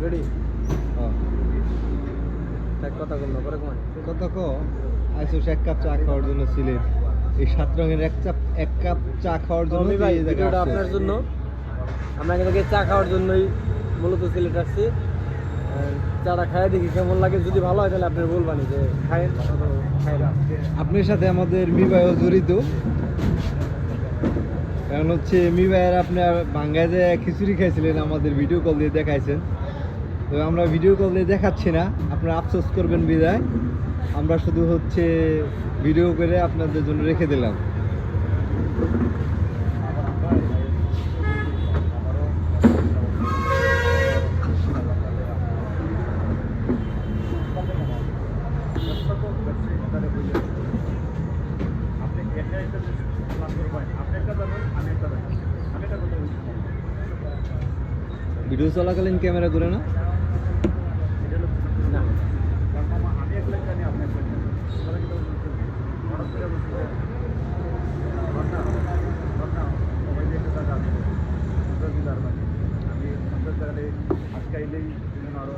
Ready হ্যাঁ এক কথা বল না পরে কমাই কত ক আইসোস এক কাপ চা খাওয়ার জন্য সিলেট এই 7 রঙের এক কাপ চা খাওয়ার জন্য আমি ভাই এই জায়গায় ভিডিওটা আসছে। আপনার জন্য আমরা এখান থেকে চা খাওয়ার জন্যই মূলত সিলেট আসছি চাটা খাই দেখি কেমন লাগে যদি ভালো হয় তাহলে আপনি বলবানি যে খায়েন খাই না আপনার সাথে আমাদের মিবাইও জড়িত, কারণ হচ্ছে মিবাইয়ের আপনার বাঙ্গায় যে খিচুড়ি খাইছিলেন আমাদের ভিডিও কল দিয়ে দেখাইছেন, তো আমরা ভিডিও কল দিয়ে দেখাচ্ছি না, আপনারা আফসোস করবেন বিদায়, আমরা শুধু হচ্ছে ভিডিও করে আপনাদের জন্য রেখে দিলাম। ভিডিও চলাকালীন ক্যামেরা করে না? না আজকে আইলেই আরো